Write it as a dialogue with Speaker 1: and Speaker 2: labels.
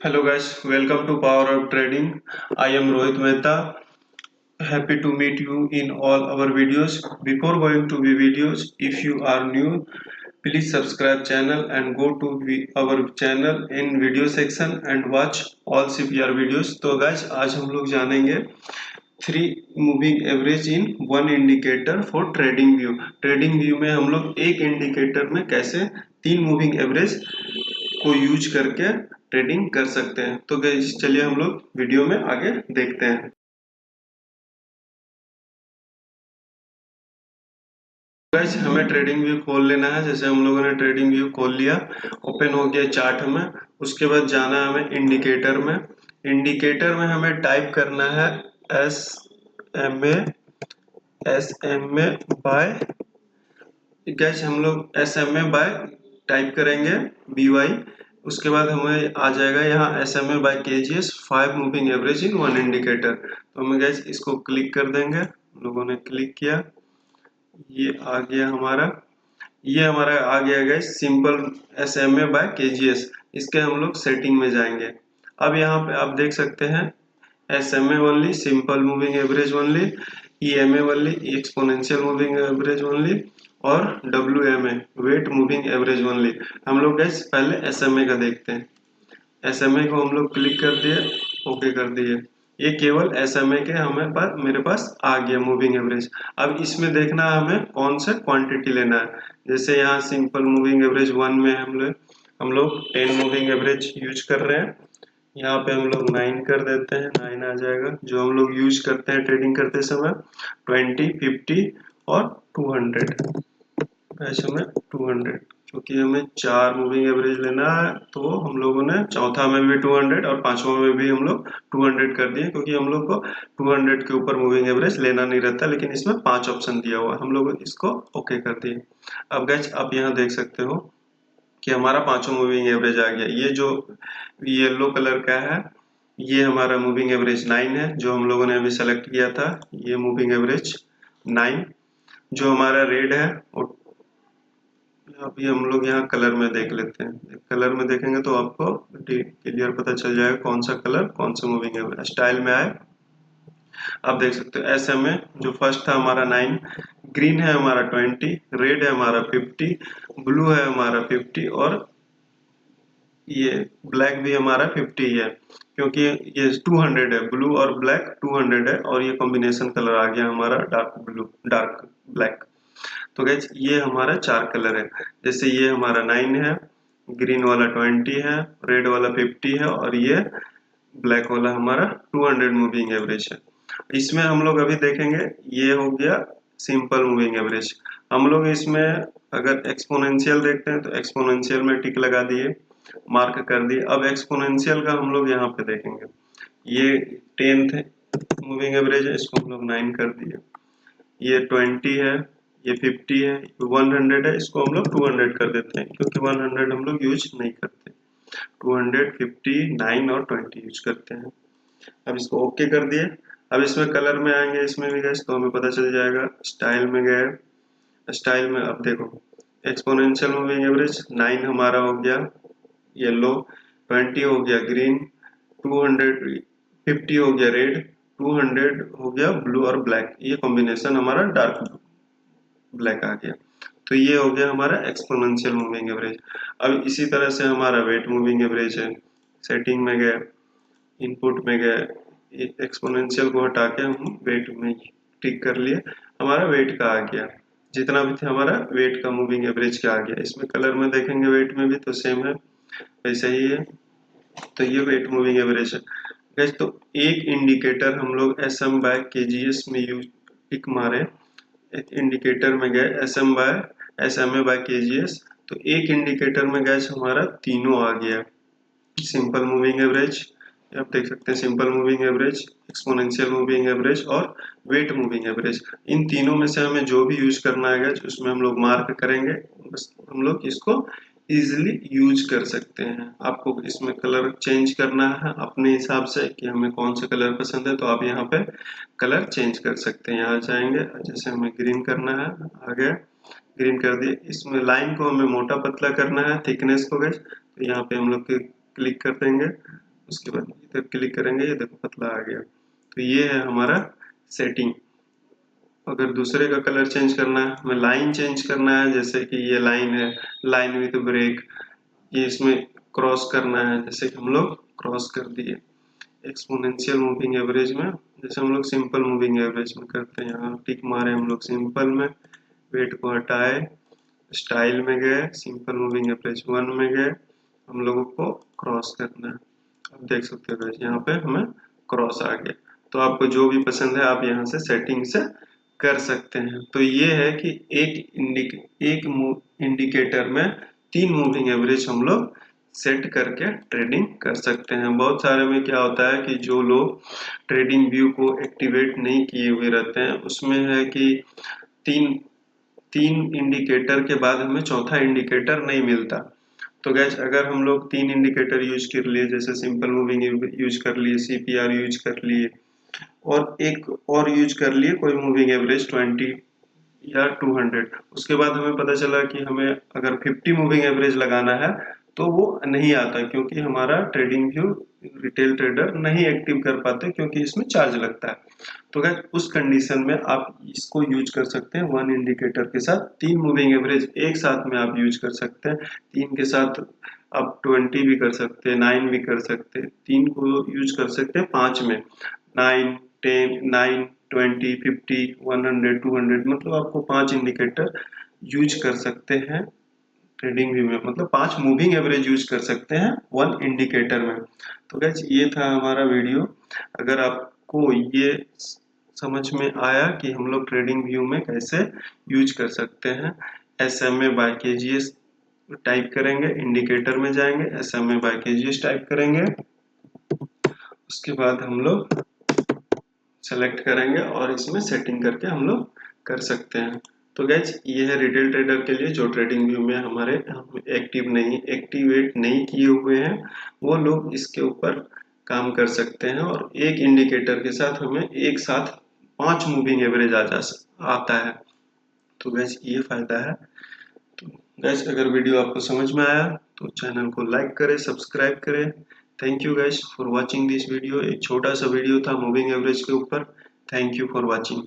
Speaker 1: Hello guys, welcome to Power of Trading. I am Rohit Mehta. Happy to meet you in all our videos. Before going to the videos, if you are new, please subscribe channel and go to our channel in video section and watch all CPR videos. तो guys आज हम लोग जानेंगे 3 moving average in one indicator for trading view. Trading view में हम लोग एक indicator में कैसे 3 मूविंग एवरेज को यूज करके ट्रेडिंग कर सकते हैं। तो गाइस चलिए हम लोग वीडियो में आगे देखते हैं। गाइस हमें ट्रेडिंग व्यू खोल लेना है। जैसे हम लोगों ने ट्रेडिंग व्यू खोल लिया, ओपन हो गया चार्ट में। उसके बाद जाना है हमें इंडिकेटर में। इंडिकेटर में हमें टाइप करना है SMA बाय। गाइस हम लोग SMA बाय टाइप करेंगे BY। उसके बाद हमें आ जाएगा यहाँ SMA by KGS 5 moving average in one indicator. तो हमें गाइस इसको क्लिक कर देंगे। हम लोगों ने क्लिक किया, ये आ गया हमारा। ये हमारा आ गया guys simple SMA by KGS। इसके हम लोग सेटिंग में जाएंगे। अब यहाँ पे आप देख सकते हैं SMA only, simple moving average only, EMA only, exponential moving average only, और WMA weight moving average only. हम लोग गाइस पहले SMA का देखते हैं। SMA को हम लोग क्लिक कर दिए, ओके कर दिए। ये केवल SMA के हमें मेरे पास आ गया मूविंग एवरेज। अब इसमें देखना है हमें कौन सा क्वांटिटी लेना है। जैसे यहाँ सिंपल मूविंग एवरेज 1 में हम लोग 10 मूविंग एवरेज यूज कर रहे हैं। यहाँ पे हम लोग 9 कर देते हैं, 9 आ जाएगा। जो हम लोग यूज करते हैं ट्रेडिंग करते समय 20, 50 और 200। ऐसे में 200, क्योंकि हमें 4 मूविंग एवरेज लेना है तो हम लोगों ने चौथा में भी 200 और पांचवा में भी हम लोग 200 कर दिए, क्योंकि हम लोग को 200 के ऊपर मूविंग एवरेज लेना नहीं रहता। लेकिन इसमें 5 ऑप्शन दिया हुआ है, हम लोग इसको ओके कर दिए। अब गाइस आप यहाँ देख सकते हो कि हमारा पांचों मूविंग एवरेज आ गया। ये जो येलो कलर का है ये हमारा मूविंग एवरेज 9 है, जो हम लोगों ने अभी सेलेक्ट किया था। ये मूविंग एवरेज 9। जो हमारा रेड है और अभी हम लोग यहाँ कलर में देख लेते हैं। कलर में देखेंगे तो आपको क्लियर पता चल जाएगा कौन सा कलर कौन सा मूविंग है। स्टाइल में आए, आप देख सकते हो SMA जो फर्स्ट था हमारा 9, ग्रीन है हमारा 20, रेड है हमारा 50, ब्लू है हमारा 50 और ये ब्लैक भी हमारा 50 है, क्योंकि ये 200 है। ब्लू और ब्लैक 200 है और ये कॉम्बिनेशन कलर आ गया हमारा डार्क ब्लैक। तो गाइस ये हमारा 4 कलर है। जैसे ये हमारा 9 है, ग्रीन वाला 20 है, रेड वाला 50 है और ये ब्लैक वाला हमारा 200 मूविंग एवरेज है। इसमें हम लोग अभी देखेंगे, ये हो गया सिंपल मूविंग एवरेज। हम लोग इसमें अगर एक्सपोनेंशियल देखते हैं तो एक्सपोनेंशियल में टिक लगा दिए, मार्क कर दिए। अब एक्सपोनेंशियल का हम लोग यहाँ पे देखेंगे। ये 10th मूविंग एवरेज है, इसको हम लोग 9 कर दिए। ये 20 है, ये 50 है, 100 है, इसको हम लोग 200 कर देते हैं, क्योंकि 100 हम लोग यूज नहीं करते। 200, 50, 9 और 20 यूज करते हैं। अब इसको ओके कर दिए। अब इसमें कलर में आएंगे, इसमें भी गए तो हमें पता चल जाएगा। स्टाइल में गए, स्टाइल में अब देखो एक्सपोनेंशियल मूविंग एवरेज 9 हमारा हो गया येलो, 20 हो गया ग्रीन, 250 हो गया रेड, 200 हो गया ब्लू और ब्लैक। ये कॉम्बिनेशन हमारा डार्क ब्लैक आ गया। तो ये हो गया हमारा एक्सपोनेंशियल मूविंग एवरेज। अब इसी तरह से हमारा वेट मूविंग एवरेज है। सेटिंग में गए, इनपुट में गए, एक्सपोनेंशियल को हटा के हम वेट में टिक कर लिए, हमारा वेट का आ गया। जितना भी था हमारा वेट का मूविंग एवरेज का आ गया। इसमें कलर में देखेंगे वेट में भी तो सेम है, वैसे ही है। तो ये वेट मूविंग एवरेज है गाइस। तो एक इंडिकेटर हम लोग SM बाय KGS में यूज टिक मारे, एक इंडिकेटर में गए SMA बाय KGS, तो एक इंडिकेटर में गैस हमारा तीनों आ गया। सिंपल मूविंग एवरेज, आप देख सकते हैं simple moving average, exponential moving average और वेट मूविंग एवरेज। इन तीनों में से हमें जो भी यूज करना है उसमें हम लोग मार्क करेंगे। बस हम लोग इसको इजिली यूज कर सकते हैं। आपको इसमें कलर चेंज करना है अपने हिसाब से कि हमें कौन सा कलर पसंद है, तो आप यहाँ पे कलर चेंज कर सकते हैं। यहाँ जाएंगे, जैसे हमें ग्रीन करना है, आ गया ग्रीन कर दिए। इसमें लाइन को हमें मोटा पतला करना है, थिकनेस को गए तो यहाँ पे हम लोग क्लिक कर देंगे। उसके बाद इधर क्लिक करेंगे, ये देखो पतला आ गया। तो ये है हमारा सेटिंग। अगर दूसरे का कलर चेंज करना है, हमें लाइन चेंज करना है, जैसे कि ये लाइन है, लाइन विद ब्रेक, ये इसमें क्रॉस करना है, जैसे कि हम लोग क्रॉस कर दिए। एक्सपोनेंशियल मूविंग एवरेज में जैसे हम लोग सिंपल मूविंग एवरेज में करते हैं, यहाँ टिक मारे हम लोग सिंपल में, वेट को हटाए, स्टाइल में गए, सिंपल मूविंग एवरेज 1 में गए, हम लोगों को क्रॉस करना है। आप देख सकते हो यहाँ पे हमें क्रॉस आ गया। तो आपको जो भी पसंद है आप यहाँ से सेटिंग से कर सकते हैं। तो ये है कि एक इंडिकेटर में 3 मूविंग एवरेज हम लोग सेट करके ट्रेडिंग कर सकते हैं। बहुत सारे में क्या होता है कि जो लोग ट्रेडिंग व्यू को एक्टिवेट नहीं किए हुए रहते हैं, उसमें है कि तीन इंडिकेटर के बाद हमें चौथा इंडिकेटर नहीं मिलता। तो गैस अगर हम लोग 3 इंडिकेटर यूज कर लिए, जैसे सिंपल मूविंग यूज कर लिए, CPR यूज कर लिए, और एक और यूज कर लिए कोई मूविंग एवरेज 20 या 200, उसके बाद हमें पता चला कि हमें अगर 50 मूविंग एवरेज लगाना है तो वो नहीं आता, क्योंकि हमारा ट्रेडिंग व्यू रिटेल ट्रेडर नहीं एक्टिव कर पाते, क्योंकि इसमें चार्ज लगता है। तो गाइस उस कंडीशन में आप इसको यूज कर सकते हैं 1 इंडिकेटर के साथ। 3 मूविंग एवरेज एक साथ में आप यूज कर सकते हैं। 3 के साथ आप 20 भी कर सकते हैं, 9 भी कर सकते हैं, 3 को यूज कर सकते हैं 5 में, 9, 10, 9, 20, 50, 100, 200, मतलब आपको 5 इंडिकेटर यूज कर सकते हैं ट्रेडिंग व्यू में, मतलब 5 मूविंग एवरेज यूज कर सकते हैं 1 इंडिकेटर में। तो गाइस ये था हमारा वीडियो। अगर आपको ये समझ में आया कि हम लोग ट्रेडिंग व्यू में कैसे यूज कर सकते हैं, SMA बाय KGS टाइप करेंगे, इंडिकेटर में जाएंगे, SMA बाय KGS टाइप करेंगे, उसके बाद हम लोग सेलेक्ट करेंगे और इसमें सेटिंग करके हम लोग कर सकते हैं। तो गाइज ये है रिटेल ट्रेडर के लिए जो ट्रेडिंग व्यू में हमारे एक्टिवेट नहीं किए हुए हैं, वो लोग इसके ऊपर काम कर सकते हैं, और एक इंडिकेटर के साथ हमें एक साथ 5 मूविंग एवरेज आता है। तो गाइज ये फायदा है। तो गाइज अगर वीडियो आपको समझ में आया तो चैनल को लाइक करें, सब्सक्राइब करें। Thank you guys for watching this video. एक छोटा सा वीडियो था मूविंग एवरेज के ऊपर। Thank you for watching.